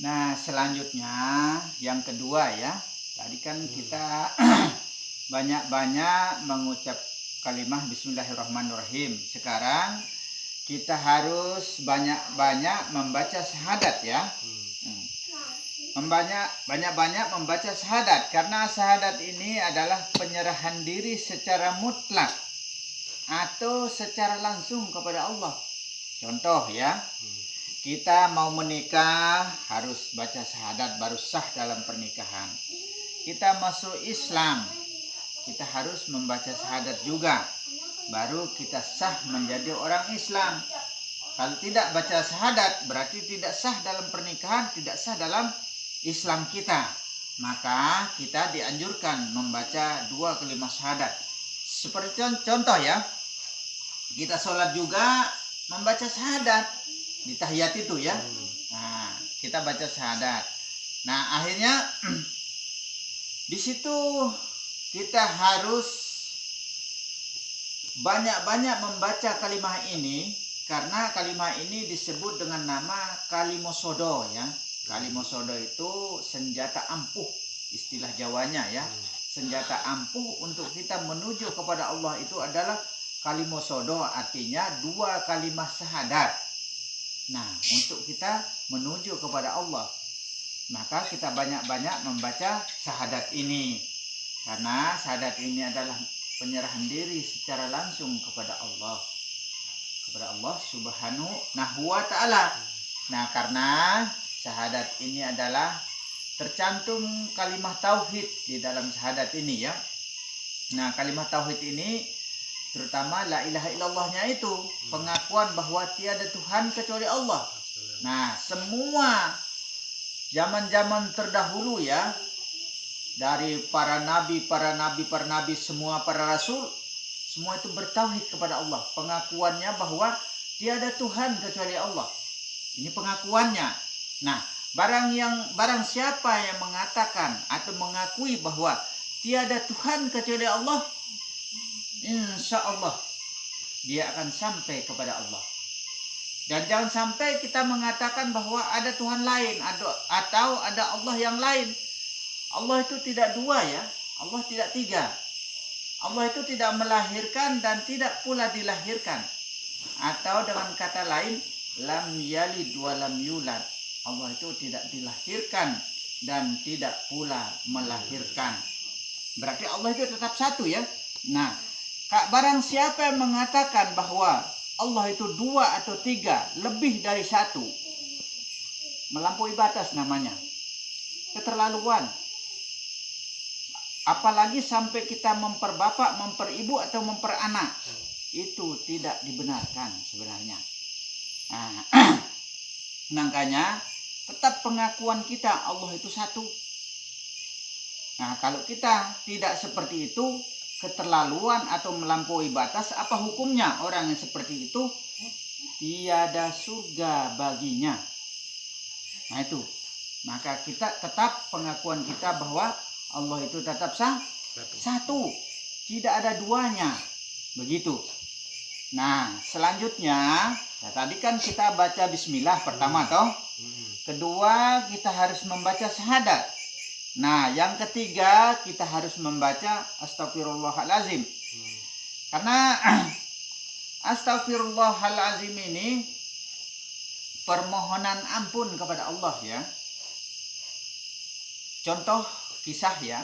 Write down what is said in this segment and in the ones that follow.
Nah, selanjutnya yang kedua ya. Tadi kan kita banyak-banyak mengucap kalimah Bismillahirrahmanirrahim. Sekarang kita harus banyak-banyak membaca syahadat ya. Banyak-banyak membaca syahadat, karena syahadat ini adalah penyerahan diri secara mutlak atau secara langsung kepada Allah. Contoh ya, kita mau menikah harus baca syahadat baru sah dalam pernikahan. Kita masuk Islam, kita harus membaca syahadat juga baru kita sah menjadi orang Islam. Kalau tidak baca syahadat berarti tidak sah dalam pernikahan, tidak sah dalam Islam kita. Maka kita dianjurkan membaca 2 kalimat syahadat. Seperti contoh ya, kita sholat juga membaca syahadat di tahiyat itu ya. Nah, kita baca syahadat. Nah, akhirnya di situ kita harus banyak-banyak membaca kalimah ini, karena kalimah ini disebut dengan nama kalimosodo ya. Kalimosodo itu senjata ampuh, istilah Jawanya ya. Senjata ampuh untuk kita menuju kepada Allah itu adalah kalimosodo, artinya 2 kalimat syahadat. Nah, untuk kita menuju kepada Allah, maka kita banyak-banyak membaca syahadat ini. Karena syahadat ini adalah penyerahan diri secara langsung kepada Allah. Kepada Allah Subhanahu wa ta'ala. Nah, karena syahadat ini adalah tercantum kalimah tauhid di dalam syahadat ini ya. Nah, kalimah tauhid ini terutama la ilaha illallahnya itu pengakuan bahwa tiada Tuhan kecuali Allah. Nah, semua zaman-zaman terdahulu ya, dari para nabi, semua para rasul, semua itu bertauhid kepada Allah. Pengakuannya bahwa tiada Tuhan kecuali Allah. Ini pengakuannya. Nah, barang siapa yang mengatakan atau mengakui bahwa tiada Tuhan kecuali Allah, insya Allah dia akan sampai kepada Allah. Dan jangan sampai kita mengatakan bahwa ada Tuhan lain atau ada Allah yang lain. Allah itu tidak 2 ya, Allah tidak 3. Allah itu tidak melahirkan dan tidak pula dilahirkan. Atau dengan kata lain, lam yalid wa lam yulad. Allah itu tidak dilahirkan dan tidak pula melahirkan. Berarti Allah itu tetap satu ya. Nah, barang siapa yang mengatakan bahwa Allah itu 2 atau 3, lebih dari 1, melampaui batas namanya. Keterlaluan. Apalagi sampai kita memperbapak, memperibu atau memperanak. Itu tidak dibenarkan sebenarnya. Nah, makanya tetap pengakuan kita Allah itu satu. Nah, kalau kita tidak seperti itu, keterlaluan atau melampaui batas, apa hukumnya orang yang seperti itu? Tiada surga baginya. Nah itu. Maka kita tetap pengakuan kita bahwa Allah itu tetap satu. Tidak ada 2-nya. Begitu. Nah, selanjutnya, tadi kan kita baca bismillah pertama toh. Kedua, kita harus membaca syahadat. Nah, yang ketiga, kita harus membaca astagfirullahalazim. Karena astagfirullahalazim ini permohonan ampun kepada Allah ya. Contoh kisah ya,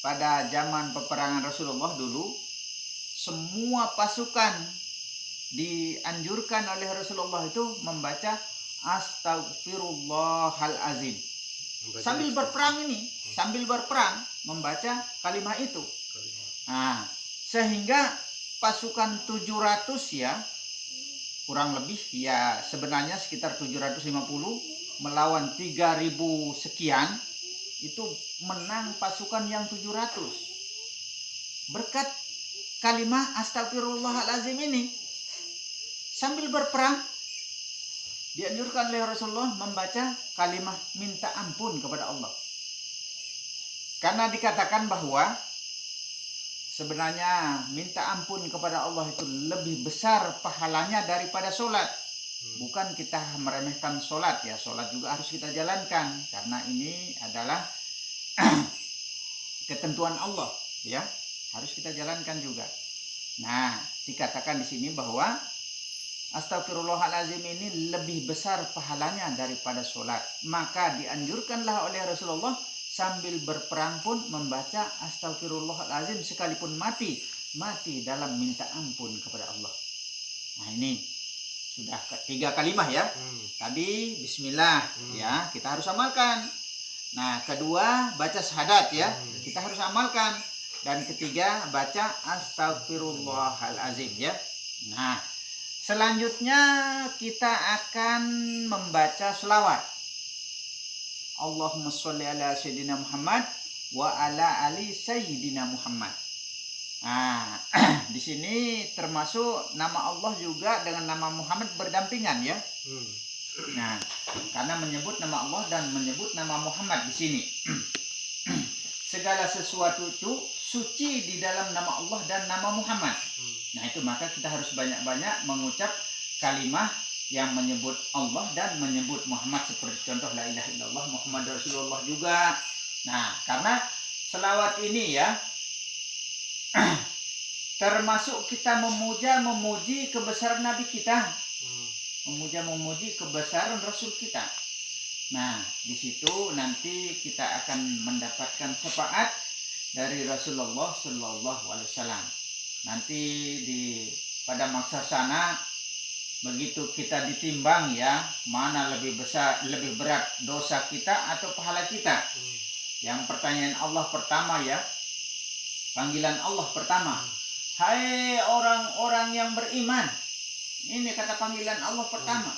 pada zaman peperangan Rasulullah dulu, semua pasukan dianjurkan oleh Rasulullah itu membaca astagfirullahalazim. Sambil berperang membaca kalimah itu. Nah, sehingga pasukan 700 ya, kurang lebih ya, sebenarnya sekitar 750 melawan 3000 sekian, itu menang pasukan yang 700 berkat kalimah astagfirullahalazim ini. Sambil berperang dianjurkan oleh Rasulullah membaca kalimah minta ampun kepada Allah. Karena dikatakan bahwa sebenarnya minta ampun kepada Allah itu lebih besar pahalanya daripada sholat. Bukan kita meremehkan sholat ya, sholat juga harus kita jalankan karena ini adalah ketentuan Allah ya, harus kita jalankan juga. Nah, dikatakan di sini bahwa astagfirullahalazim ini lebih besar pahalanya daripada sholat. Maka dianjurkanlah oleh Rasulullah sambil berperang pun membaca astagfirullahalazim sekalipun mati dalam minta ampun kepada Allah. Nah ini sudah 3 kalimah ya. Tadi bismillah ya, kita harus amalkan. Nah, kedua baca syahadat ya, kita harus amalkan. Dan ketiga baca astagfirullahalazim ya. Nah, selanjutnya kita akan membaca selawat. Allahumma sholli ala sayyidina Muhammad wa ala ali sayyidina Muhammad. Nah, di sini termasuk nama Allah juga dengan nama Muhammad berdampingan ya. Nah, karena menyebut nama Allah dan menyebut nama Muhammad di sini. Segala sesuatu itu suci di dalam nama Allah dan nama Muhammad. Nah, itu maka kita harus banyak-banyak mengucap kalimah yang menyebut Allah dan menyebut Muhammad, seperti contoh la ilaha illallah Muhammad Rasulullah juga. Nah, karena selawat ini ya termasuk kita memuji kebesaran Nabi kita. Memuji kebesaran Rasul kita. Nah, di situ nanti kita akan mendapatkan syafaat dari Rasulullah Shallallahu Alaihi Wasallam. Nanti pada masa sana begitu kita ditimbang ya, mana lebih besar, lebih berat dosa kita atau pahala kita. Yang pertanyaan Allah pertama ya, panggilan Allah pertama. Hai orang-orang yang beriman. Ini kata panggilan Allah pertama.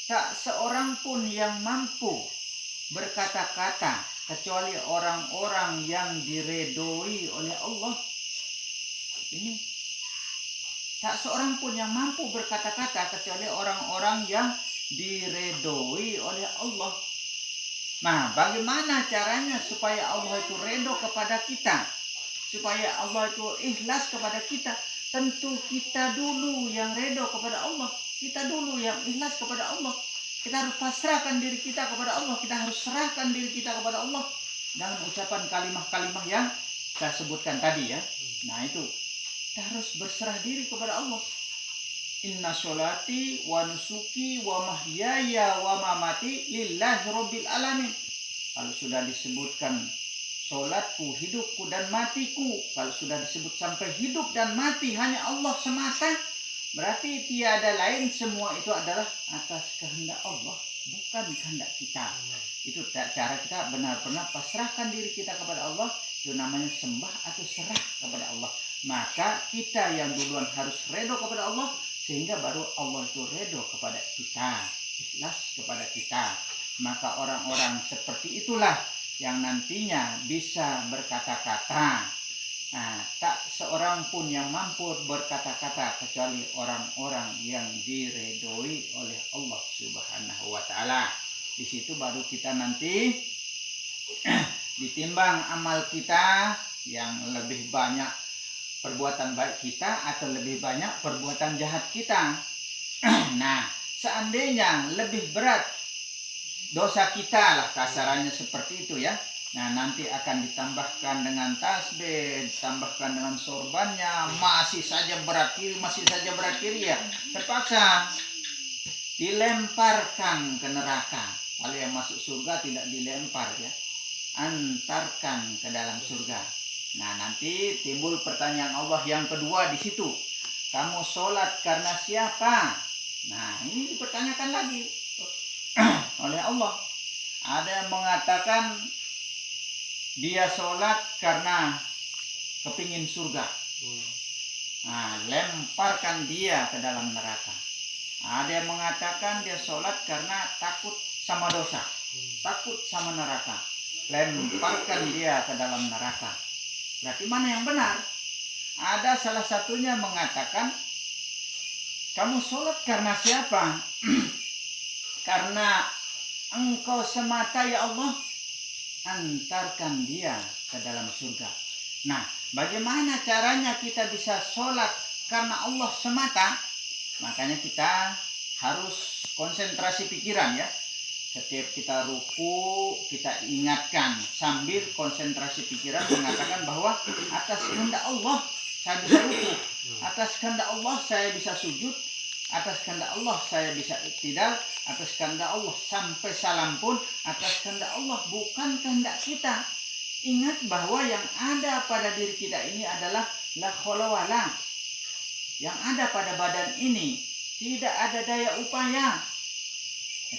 Tak seorang pun yang mampu berkata-kata kecuali orang-orang yang diredoi oleh Allah. Ini tak seorang pun yang mampu berkata-kata kecuali orang-orang yang diredoi oleh Allah. Nah, bagaimana caranya supaya Allah itu redho kepada kita? Supaya Allah itu ikhlas kepada kita? Tentu kita dulu yang redho kepada Allah. Kita dulu yang ikhlas kepada Allah. Kita harus pasrahkan diri kita kepada Allah. Kita harus serahkan diri kita kepada Allah dengan ucapan kalimah-kalimah yang saya sebutkan tadi ya. Nah itu, kita harus berserah diri kepada Allah. Inna sholati wa nusuki wa mahyaya wa mamati lillahi rabbil alamin. Kalau sudah disebutkan sholatku, hidupku dan matiku, kalau sudah disebut sampai hidup dan mati hanya Allah semata, berarti tiada lain, semua itu adalah atas kehendak Allah, bukan kehendak kita. Itu cara kita benar-benar pasrahkan diri kita kepada Allah. Itu namanya sembah atau serah kepada Allah. Maka kita yang duluan harus redho kepada Allah, sehingga baru Allah itu redho kepada kita, ikhlas kepada kita. Maka orang-orang seperti itulah yang nantinya bisa berkata-kata. Nah, tak seorang pun yang mampu berkata-kata kecuali orang-orang yang diredoi oleh Allah Subhanahu wa taala. Di situ baru kita nanti ditimbang amal kita, yang lebih banyak perbuatan baik kita atau lebih banyak perbuatan jahat kita. Nah, seandainya lebih berat dosa kita lah, kasarannya seperti itu ya. Nah, nanti akan ditambahkan dengan tasbih, ditambahkan dengan sorbannya, masih saja berat kiri ya. Terpaksa dilemparkan ke neraka. Kalau yang masuk surga tidak dilempar ya, antarkan ke dalam surga. Nah, nanti timbul pertanyaan Allah yang kedua di situ. Kamu sholat karena siapa? Nah, ini dipertanyakan lagi oleh Allah. Ada yang mengatakan dia sholat karena kepingin surga. Nah, lemparkan dia ke dalam neraka. Ada yang mengatakan dia sholat karena takut sama dosa, takut sama neraka. Lemparkan dia ke dalam neraka. Berarti mana yang benar? Ada salah satunya mengatakan, kamu sholat karena siapa? Karena Engkau semata ya Allah, antarkan dia ke dalam surga. Nah, bagaimana caranya kita bisa sholat karena Allah semata? Makanya kita harus konsentrasi pikiran ya. Setiap kita ruku, kita ingatkan sambil konsentrasi pikiran mengatakan bahwa atas kehendak Allah saya bisa ruku, atas kehendak Allah saya bisa sujud, atas kehendak Allah saya bisa iktidal, atas kehendak Allah sampai salam pun atas kehendak Allah, bukan kehendak kita. Ingat bahwa yang ada pada diri kita ini adalah la khaula wala. Yang ada pada badan ini tidak ada daya upaya.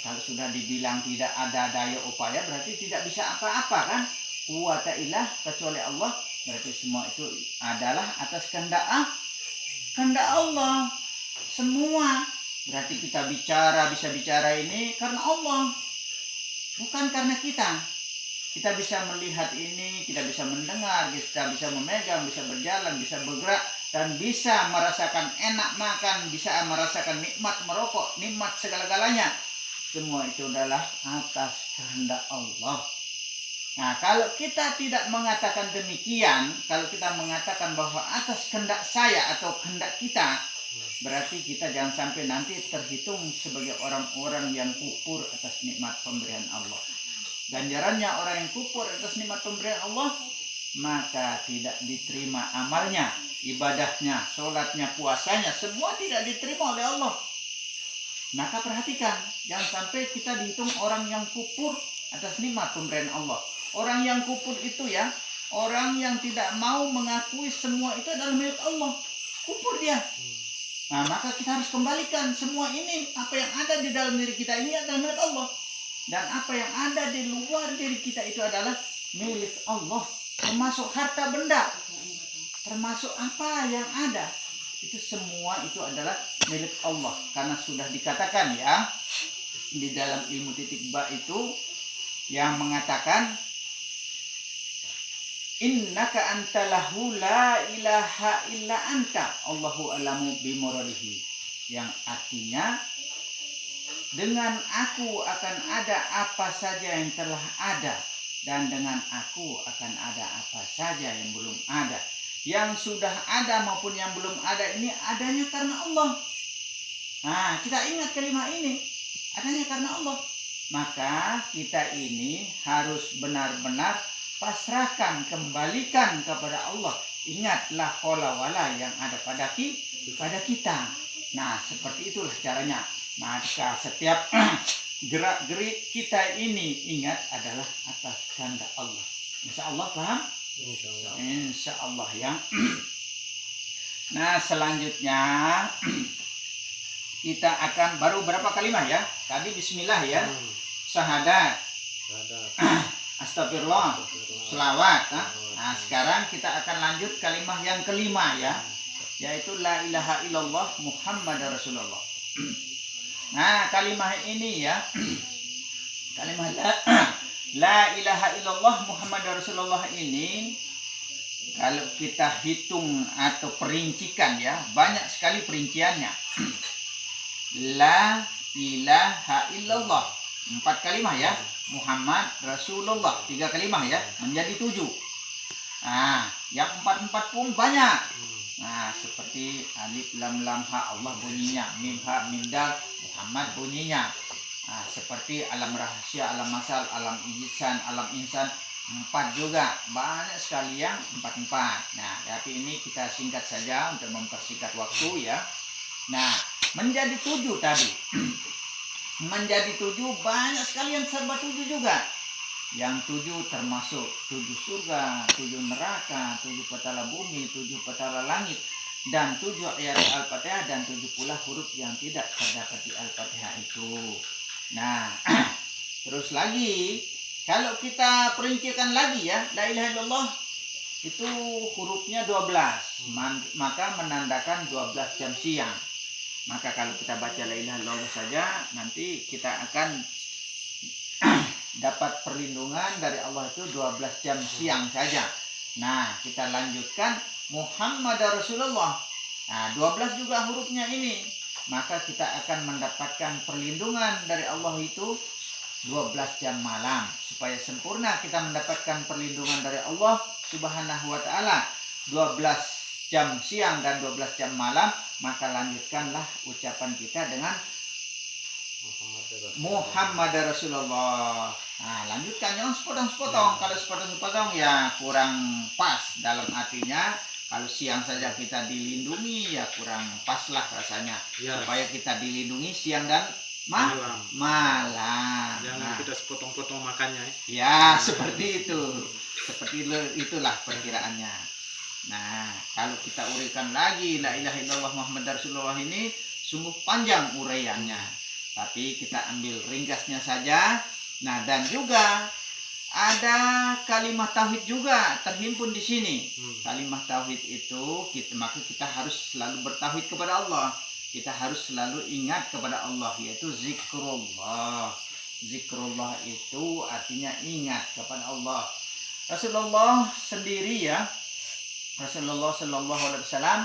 Kalau sudah dibilang tidak ada daya upaya berarti tidak bisa apa-apa kan? Quwata illah kecuali Allah, berarti semua itu adalah atas kehendak Allah. Semua berarti kita bisa bicara ini karena Allah, bukan karena kita. Kita bisa melihat ini, kita bisa mendengar, kita bisa memegang, bisa berjalan, bisa bergerak, dan bisa merasakan enak makan, bisa merasakan nikmat merokok, nikmat segala-galanya. Semua itu adalah atas kehendak Allah. Nah, kalau kita tidak mengatakan demikian, kalau kita mengatakan bahwa atas kehendak saya atau kehendak kita, berarti kita jangan sampai nanti terhitung sebagai orang-orang yang kufur atas nikmat pemberian Allah. Ganjarannya orang yang kufur atas nikmat pemberian Allah, maka tidak diterima amalnya, ibadahnya, sholatnya, puasanya, semua tidak diterima oleh Allah. Maka perhatikan, jangan sampai kita dihitung orang yang kufur atas nikmat pemberian Allah. Orang yang kufur itu ya, orang yang tidak mau mengakui semua itu adalah milik Allah. Kufur dia. Nah, maka kita harus kembalikan semua ini, apa yang ada di dalam diri kita ini adalah milik Allah. Dan apa yang ada di luar diri kita itu adalah milik Allah. Termasuk harta benda, termasuk apa yang ada. Itu semua itu adalah milik Allah. Karena sudah dikatakan ya, di dalam ilmu titik ba itu yang mengatakan innaka antalahu la ilaha illa anta Allahu alamu bimuradihi, yang artinya dengan aku akan ada apa saja yang telah ada, dan dengan aku akan ada apa saja yang belum ada. Yang sudah ada maupun yang belum ada ini adanya karena Allah. Nah, kita ingat kalimat ini, adanya karena Allah. Maka kita ini harus benar-benar pasrahkan, kembalikan kepada Allah. Ingatlah qala wala yang ada pada kita. Nah, seperti itulah caranya. Maka setiap gerak-gerik kita ini ingat adalah atas kehendak Allah. Insya Allah paham? Insya Allah ya. Nah, selanjutnya kita akan baru berapa kalimat ya? Tadi bismillah ya. Syahadat. Astagfirullah. Selawat. Nah, sekarang kita akan lanjut kalimat yang kelima ya, yaitu la ilaha illallah Muhammad Rasulullah. Nah, kalimat ini ya, kalimat la ilaha illallah Muhammad Rasulullah ini, kalau kita hitung atau perincikan ya, banyak sekali perinciannya. La ilaha illallah 4 kalimat ya, Muhammad Rasulullah 3 kalimat ya, menjadi 7. Nah, yang 4 pun banyak. Nah, seperti alif lam lam ha Allah bunyinya, mim ha mim dal Muhammad bunyinya. Nah, seperti alam rahasia, alam masal, alam ihsan, alam insan 4 juga, banyak sekali yang 4. Nah, tapi ini kita singkat saja untuk mempersingkat waktu ya. Nah, menjadi 7 tadi. Menjadi 7 banyak sekali yang serba 7 juga. Yang 7 termasuk 7 surga, 7 neraka, 7 petala bumi, 7 petala langit, dan 7 ayat Al-Fatihah, dan 7 pula huruf yang tidak terdapat di Al-Fatihah itu. Nah, terus lagi, kalau kita perincikan lagi ya, la ilaha illallah itu hurufnya 12, maka menandakan 12 jam siang. Maka kalau kita baca la ilaha illallah saja, nanti kita akan dapat perlindungan dari Allah itu 12 jam siang saja. Nah, kita lanjutkan Muhammad Rasulullah. Nah, 12 juga hurufnya ini. Maka kita akan mendapatkan perlindungan dari Allah itu 12 jam malam. Supaya sempurna kita mendapatkan perlindungan dari Allah Subhanahu wa ta'ala 12 jam siang dan 12 jam malam, maka lanjutkanlah ucapan kita dengan Muhammad Rasulullah. Nah, lanjutkan, jangan sepotong-sepotong. Kalau sepotong-sepotong ya kurang pas, dalam artinya kalau siang saja kita dilindungi ya kurang pas lah rasanya. Supaya kita dilindungi siang dan malam. Jangan kita sepotong-potong makannya. Ya, seperti itu. Seperti itulah perkiraannya. Nah, kalau kita uraikan lagi la ilaha illallah Muhammad Rasulullah ini sungguh panjang uraiannya. Tapi kita ambil ringkasnya saja. Nah, dan juga ada kalimat tauhid juga terhimpun di sini. Kalimat tauhid itu maka kita harus selalu bertauhid kepada Allah. Kita harus selalu ingat kepada Allah, yaitu zikrullah. Zikrullah itu artinya ingat kepada Allah. Rasulullah sendiri ya, Rasulullah Shallallahu Alaihi Wasallam,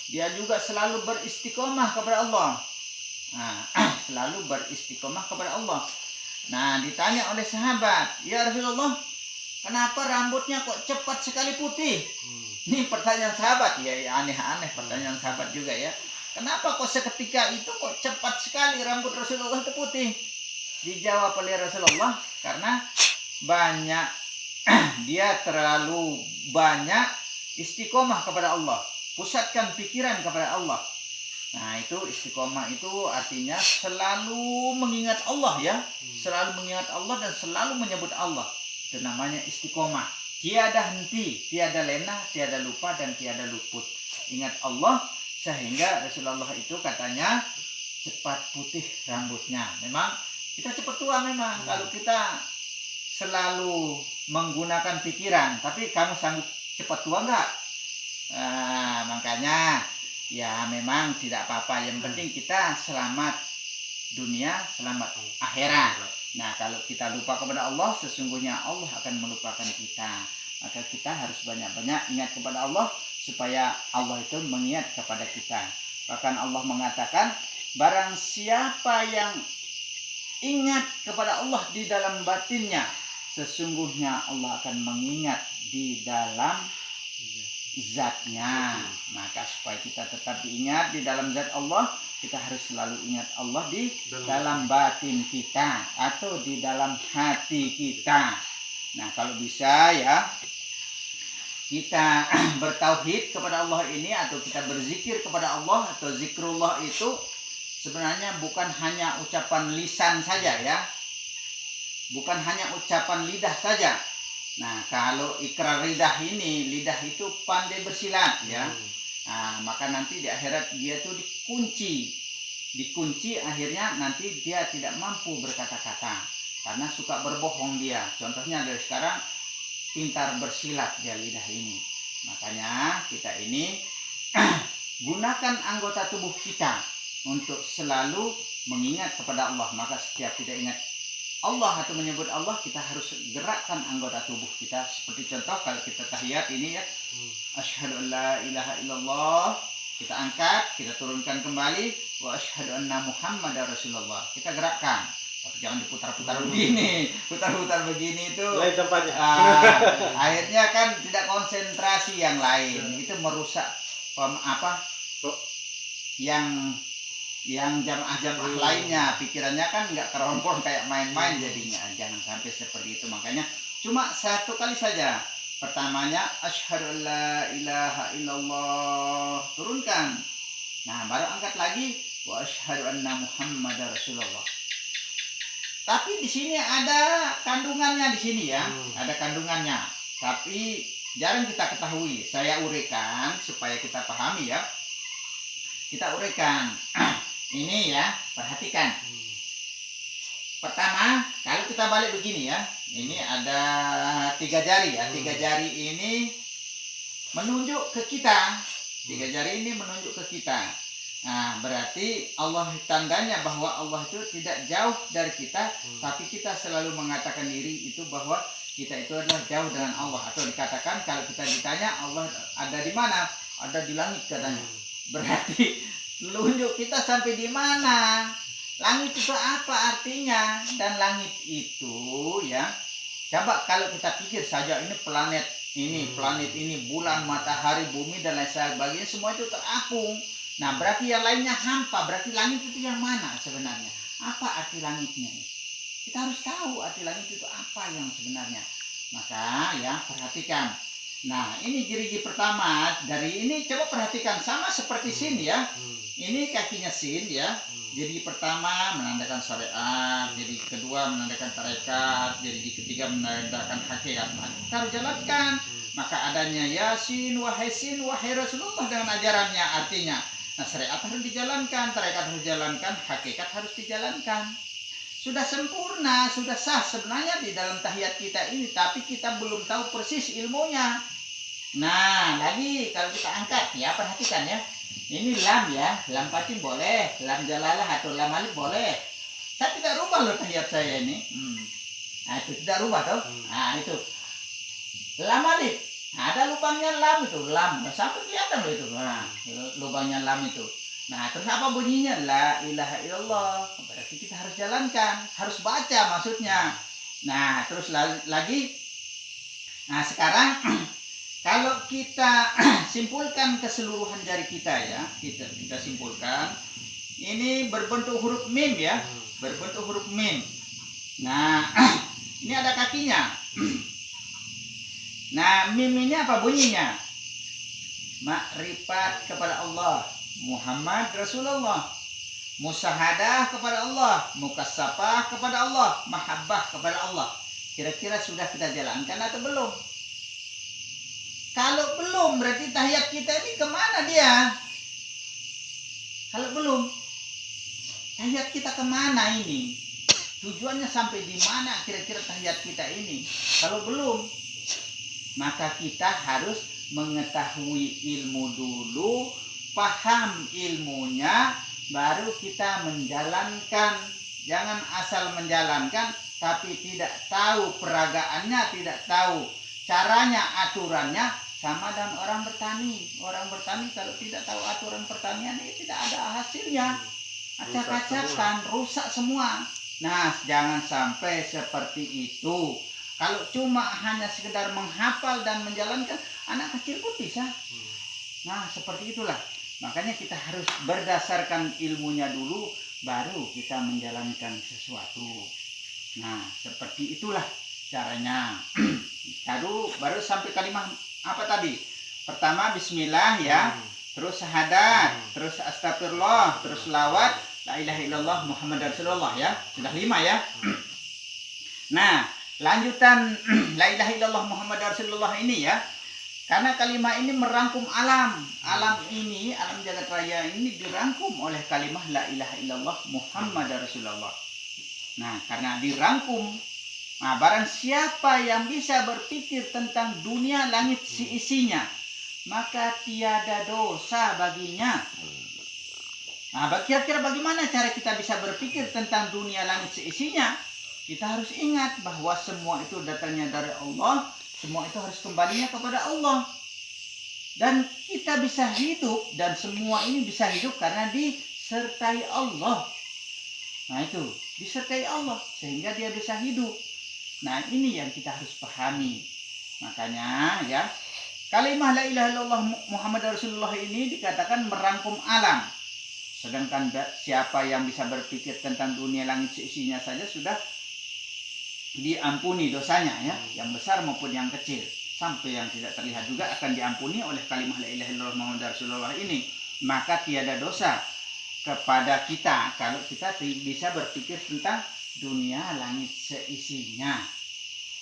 dia juga selalu beristiqomah kepada Allah. Nah, selalu beristiqomah kepada Allah. Nah, ditanya oleh sahabat, ya Rasulullah, kenapa rambutnya kok cepat sekali putih? Ini pertanyaan sahabat ya, aneh-aneh pertanyaan sahabat juga ya. Kenapa kok seketika itu kok cepat sekali rambut Rasulullah itu putih? Dijawab oleh Rasulullah, karena banyak dia terlalu banyak istiqomah kepada Allah, pusatkan pikiran kepada Allah. Nah, itu istiqomah itu artinya selalu mengingat Allah ya, selalu mengingat Allah dan selalu menyebut Allah. Itu namanya istiqomah. Tiada henti, tiada lena, tiada lupa dan tiada luput. Ingat Allah, sehingga Rasulullah itu katanya cepat putih rambutnya. Memang kita cepat tua memang kalau kita selalu menggunakan pikiran. Tapi kamu sanggup cepat tua enggak? Nah, makanya ya memang tidak apa-apa. Yang penting kita selamat dunia, selamat akhirat. Nah, kalau kita lupa kepada Allah, sesungguhnya Allah akan melupakan kita. Maka kita harus banyak-banyak ingat kepada Allah, supaya Allah itu mengingat kepada kita. Bahkan Allah mengatakan, barang siapa yang ingat kepada Allah di dalam batinnya, sesungguhnya Allah akan mengingat di dalam zatnya. Maka supaya kita tetap diingat di dalam zat Allah, kita harus selalu ingat Allah di dalam batin kita atau di dalam hati kita. Nah, kalau bisa ya kita bertauhid kepada Allah ini, atau kita berzikir kepada Allah, atau zikrullah itu sebenarnya bukan hanya ucapan lisan saja ya, bukan hanya ucapan lidah saja. Nah, kalau ikrar lidah ini, lidah itu pandai bersilat ya. Nah, maka nanti di akhirat dia tuh dikunci, akhirnya nanti dia tidak mampu berkata-kata karena suka berbohong dia. Contohnya dari sekarang pintar bersilat dia lidah ini. Makanya kita ini gunakan anggota tubuh kita untuk selalu mengingat kepada Allah. Maka setiap kita ingat Allah atau menyebut Allah, kita harus gerakkan anggota tubuh kita. Seperti contoh kalau kita tahiyat ini ya, asyhadu an la ilaha illallah, kita angkat, kita turunkan kembali, wa asyhadu anna Muhammadar Rasulullah, kita gerakkan. Tapi jangan diputar-putar begini, putar-putar begini itu lain tempatnya. Akhirnya kan tidak konsentrasi yang lain, itu merusak yang jamaah-jamaah lainnya, pikirannya kan nggak kerompong kayak main-main jadinya. Jangan sampai seperti itu. Makanya cuma satu kali saja. Pertamanya asyhadu an la ilaha illallah, turunkan. Nah, baru angkat lagi wa asyhadu anna Muhammadar Rasulullah. Tapi di sini ada kandungannya di sini ya, ada kandungannya. Tapi jarang kita ketahui. Saya uraikan supaya kita pahami ya. Kita uraikan. Ini ya, perhatikan. Pertama, kalau kita balik begini ya, ini ada 3 jari ya. 3 jari ini menunjuk ke kita. 3 jari ini menunjuk ke kita. Nah, berarti Allah, tandanya bahwa Allah itu tidak jauh dari kita, tapi kita selalu mengatakan diri itu bahwa kita itu adalah jauh dengan Allah. Atau dikatakan kalau kita ditanya Allah ada di mana? Ada di langit katanya. Berarti telunjuk kita sampai di mana? Langit itu apa artinya? Dan langit itu ya, coba kalau kita pikir saja ini planet ini, bulan, matahari, bumi dan lain sebagainya, semua itu terapung. Nah, berarti yang lainnya hampa. Berarti langit itu yang mana sebenarnya? Apa arti langitnya? Kita harus tahu arti langit itu apa yang sebenarnya. Maka ya perhatikan. Nah ini gerigi pertama. Dari ini coba perhatikan sama seperti sin ya. Ini kakinya sin ya. Jadi pertama menandakan syariat, jadi kedua menandakan tarekat, jadi ketiga menandakan hakikat. Kita harus jalankan. Maka adanya Yasin, wahai Rasulullah dengan ajarannya artinya. Nah syariat harus dijalankan, tarekat harus dijalankan, hakikat harus dijalankan. Sudah sempurna, sudah sah sebenarnya di dalam tahiyat kita ini, tapi kita belum tahu persis ilmunya. Nah lagi kalau kita angkat ya, perhatikan ya. Ini lam ya, lam patin boleh, lam jalalah atau lam alif boleh. Saya tidak rubah loh tahiyat saya ini. Nah itu tidak rubah toh. Nah itu lam alif. Ada lubangnya lam itu, lam. Nah, sampai kelihatan loh itu. Nah, lubangnya lam itu. Nah, terus apa bunyinya? La ilaha illallah. Berarti kita harus jalankan, harus baca maksudnya. Nah, terus lagi. Nah, sekarang kalau kita simpulkan keseluruhan jari kita ya, kita simpulkan. Ini berbentuk huruf mim ya, berbentuk huruf mim. Nah, ini ada kakinya. Nah, mim ini apa bunyinya? Makrifat kepada Allah, Muhammad Rasulullah, musahadah kepada Allah, mukassafah kepada Allah, mahabbah kepada Allah. Kira-kira sudah kita jalankan atau belum? Kalau belum, berarti tahiyat kita ini kemana dia? Kalau belum, tahiyat kita kemana ini? Tujuannya sampai di mana kira-kira tahiyat kita ini? Kalau belum, maka kita harus mengetahui ilmu dulu, paham ilmunya, baru kita menjalankan. Jangan asal menjalankan, tapi tidak tahu peragaannya, tidak tahu caranya, aturannya. Sama dengan orang bertani. Orang bertani kalau tidak tahu aturan pertanian, ini tidak ada hasilnya. Acak-acakan, rusak semua. Nah, jangan sampai seperti itu. Kalau cuma hanya sekedar menghafal dan menjalankan, anak kecil pun bisa. Nah, seperti itulah. Makanya kita harus berdasarkan ilmunya dulu, baru kita menjalankan sesuatu. Nah, seperti itulah caranya. Baru sampai kalimat apa tadi? Pertama bismillah ya, terus syahadat, terus astagfirullah, terus selawat, la ilaha illallah Muhammad Rasulullah ya. Sudah 5 ya. Nah, lanjutan la ilaha illallah Muhammad Rasulullah ini ya. Karena kalimat ini merangkum alam. Alam ini, alam jagat raya ini dirangkum oleh kalimat la ilaha illallah Muhammad Rasulullah. Nah, karena dirangkum, nah barang siapa yang bisa berpikir tentang dunia langit seisinya, maka tiada dosa baginya. Nah, kira-kira bagaimana cara kita bisa berpikir tentang dunia langit seisinya? Kita harus ingat bahwa semua itu datangnya dari Allah, semua itu harus kembalinya kepada Allah. Dan kita bisa hidup, dan semua ini bisa hidup karena disertai Allah. Nah itu, disertai Allah, sehingga dia bisa hidup. Nah ini yang kita harus pahami. Makanya ya, kalimat la ilaha illallah Muhammad Rasulullah ini dikatakan merangkum alam. Sedangkan siapa yang bisa berpikir tentang dunia langit seisinya saja sudah diampuni dosanya ya, yang besar maupun yang kecil, sampai yang tidak terlihat juga akan diampuni oleh kalimat la ilaha illallah Muhammad Rasulullah ini. Maka tiada dosa kepada kita kalau kita bisa berpikir tentang dunia langit seisinya.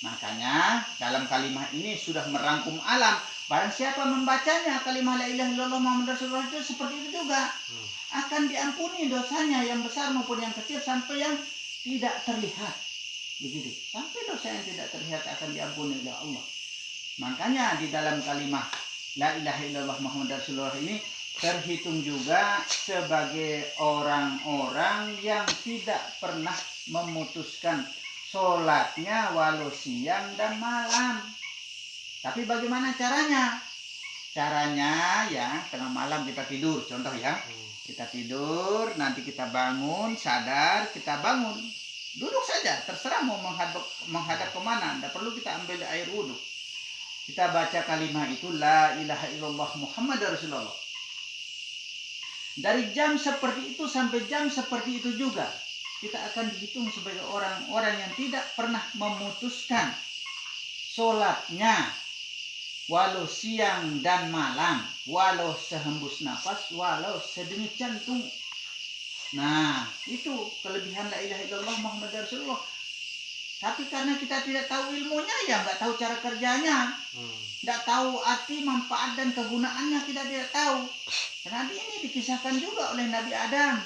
Makanya dalam kalimat ini sudah merangkum alam. Barang siapa membacanya kalimat la ilaha illallah Muhammad Rasulullah itu seperti itu juga, akan diampuni dosanya yang besar maupun yang kecil sampai yang tidak terlihat. Begitu. Sampai dosa yang tidak terlihat akan diampuni oleh Allah. Makanya di dalam kalimat la ilaha illallah Muhammad Rasulullah ini terhitung juga sebagai orang-orang yang tidak pernah memutuskan sholatnya walau siang dan malam. Tapi bagaimana caranya? Caranya ya, tengah malam kita tidur, contoh ya. Kita tidur, nanti kita bangun, sadar, kita bangun. Duduk saja, terserah mau menghadap kemana, tidak perlu kita ambil air wudhu. Kita baca kalimat itu, la ilaha illallah Muhammad Rasulullah. Dari jam seperti itu sampai jam seperti itu juga. kita akan dihitung sebagai orang-orang yang tidak pernah memutuskan sholatnya, walau siang dan malam, walau sehembus nafas, walau sedenyut jantung. Nah, itu kelebihan la ilaha illallah Muhammad Rasulullah. Tapi karena kita tidak tahu ilmunya, ya nggak tahu cara kerjanya, nggak tahu arti, manfaat dan kegunaannya, kita tidak tahu. Karena ini dikisahkan juga oleh Nabi Adam.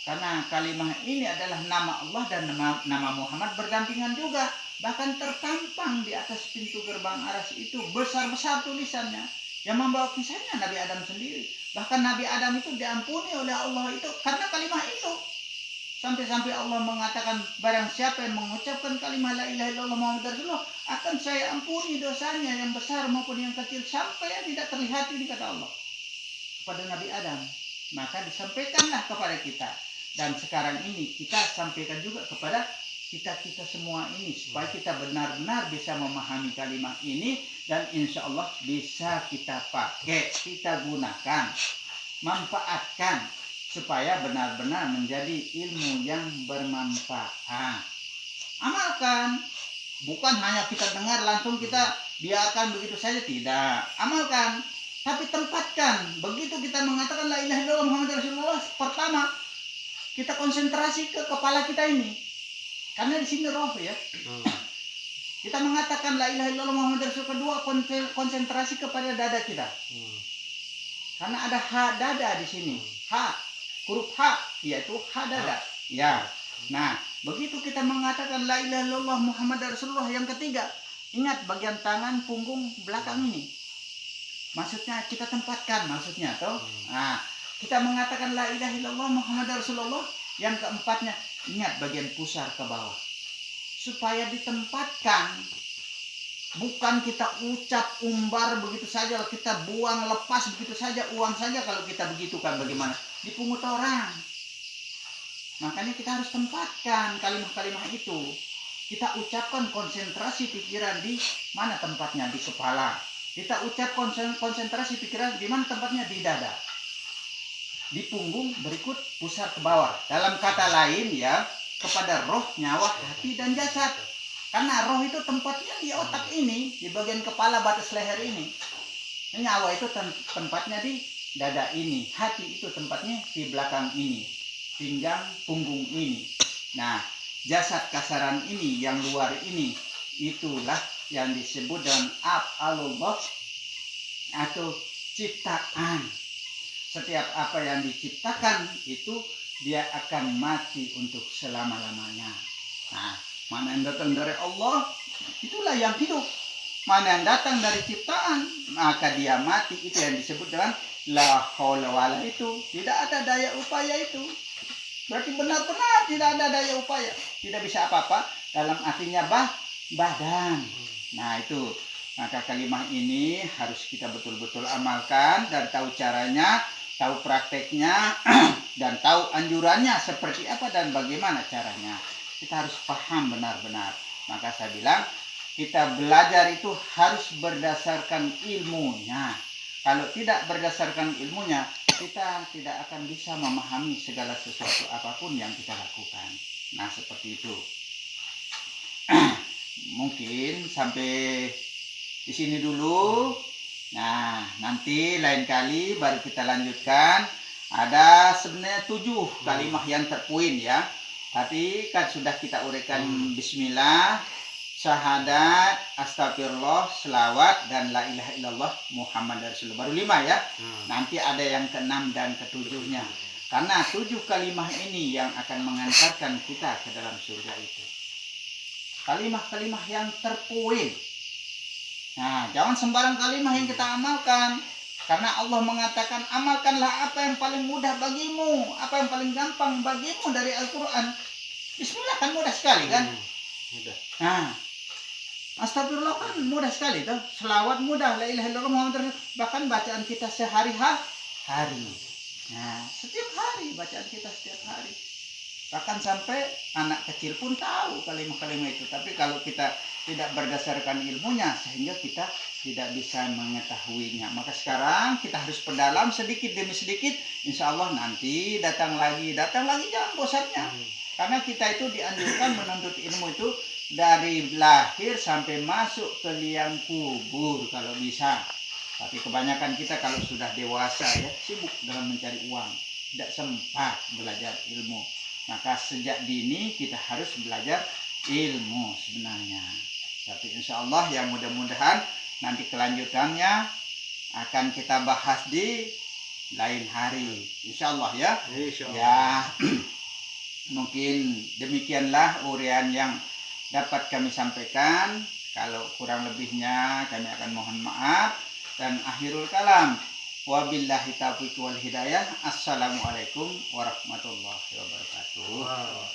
Karena kalimat ini adalah nama Allah dan nama Muhammad berdampingan juga. Bahkan tertampang di atas pintu gerbang aras itu besar-besar tulisannya yang membawa kisahnya Nabi Adam sendiri. Bahkan Nabi Adam itu diampuni oleh Allah itu karena kalimat itu. Sampai-sampai Allah mengatakan, barang siapa yang mengucapkan kalimat la ilaha illallah Muhammad Rasulullah, akan saya ampuni dosanya yang besar maupun yang kecil sampai yang tidak terlihat, ini kata Allah kepada Nabi Adam. Maka disampaikanlah kepada kita. Dan sekarang ini kita sampaikan juga kepada kita semua ini, supaya kita benar-benar bisa memahami kalimat ini dan insya Allah bisa kita pakai, kita gunakan, manfaatkan supaya benar-benar menjadi ilmu yang bermanfaat. Amalkan, bukan hanya kita dengar langsung kita biarkan begitu saja, tidak. Amalkan, tapi tempatkan. Begitu kita mengatakan la ilaha illallah Muhammad Rasulullah, pertama kita konsentrasi ke kepala kita ini, karena di sini roh ya. Kita mengatakan la ilaha illallah Muhammad Rasulullah, kedua konsentrasi kepada dada kita, karena ada ha dada di sini, ha huruf ha, yaitu ha dada ya. Nah, begitu kita mengatakan la ilaha illallah Muhammad Rasulullah, yang ketiga ingat bagian tangan punggung belakang ini, maksudnya kita tempatkan, maksudnya toh. Nah, kita mengatakan la ilaha illallah Muhammad Rasulullah, yang keempatnya ingat bagian pusar ke bawah, supaya ditempatkan. Bukan kita ucap umbar begitu saja, kita buang lepas begitu saja, uang saja. Kalau kita begitu kan bagaimana? Dipungut orang. Makanya kita harus tempatkan kalimat-kalimat itu. Kita ucapkan, konsentrasi pikiran di mana tempatnya, di kepala. Kita ucap konsentrasi pikiran di mana tempatnya, di dada, di punggung, berikut pusar ke bawah. Dalam kata lain ya, kepada roh, nyawa, hati, dan jasad. Karena roh itu tempatnya di otak ini, di bagian kepala batas leher ini. Nyawa itu tempatnya di dada ini. Hati itu tempatnya di belakang ini, pinggang, punggung ini. Nah, jasad kasaran ini, yang luar ini, itulah yang disebut dengan af'alullah atau ciptaan. Setiap apa yang diciptakan itu dia akan mati untuk selama-lamanya. Nah, mana yang datang dari Allah, itulah yang hidup. Mana yang datang dari ciptaan, maka dia mati. Itu yang disebut dengan la haula wala, itu tidak ada daya upaya itu. Berarti benar-benar tidak ada daya upaya, tidak bisa apa-apa, dalam artinya badan. Nah itu, maka kalimat ini harus kita betul-betul amalkan dan tahu caranya, tahu prakteknya, dan tahu anjurannya seperti apa dan bagaimana caranya. Kita harus paham benar-benar. Maka saya bilang, kita belajar itu harus berdasarkan ilmunya. Kalau tidak berdasarkan ilmunya, kita tidak akan bisa memahami segala sesuatu apapun yang kita lakukan. Nah, seperti itu. Mungkin sampai di sini dulu. Nah, nanti lain kali baru kita lanjutkan. Ada sebenarnya 7 kalimat yang terpoin ya. Tapi kan sudah kita uraikan bismillah, syahadat, astagfirullah, selawat, dan la ilaha illallah Muhammad Rasulullah. Baru 5 ya. Nanti ada yang ke-6 dan ke-7-nya. Karena 7 kalimat ini yang akan mengantarkan kita ke dalam surga itu. Kalimat-kalimat yang terpoin. Nah, jangan sembarang kalimat yang kita amalkan. Karena Allah mengatakan, amalkanlah apa yang paling mudah bagimu, apa yang paling gampang bagimu dari Al-Quran. Bismillah kan mudah sekali kan? Mudah. Nah, astagfirullah kan mudah sekali tuh. Selawat mudah, la ilaha illallah Muhammad Rasulullah. Bahkan bacaan kita sehari-hari. Nah, setiap hari bacaan kita setiap hari. Bahkan sampai anak kecil pun tahu kalimat-kalimat itu. Tapi kalau kita tidak berdasarkan ilmunya, sehingga kita tidak bisa mengetahuinya. Maka sekarang kita harus perdalam sedikit demi sedikit. Insya Allah nanti datang lagi jangan bosannya. Karena kita itu dianjurkan menuntut ilmu itu dari lahir sampai masuk ke liang kubur kalau bisa. Tapi kebanyakan kita kalau sudah dewasa ya sibuk dalam mencari uang, tidak sempat belajar ilmu. Maka sejak dini kita harus belajar ilmu sebenarnya. Tapi insya Allah yang mudah-mudahan nanti kelanjutannya akan kita bahas di lain hari. Insya Allah ya. Insya Allah. Ya, mungkin demikianlah uraian yang dapat kami sampaikan. Kalau kurang lebihnya kami akan mohon maaf. Dan akhirul kalam. Wabillahi taufiq wal hidayah. Assalamualaikum warahmatullahi wabarakatuh. Wah,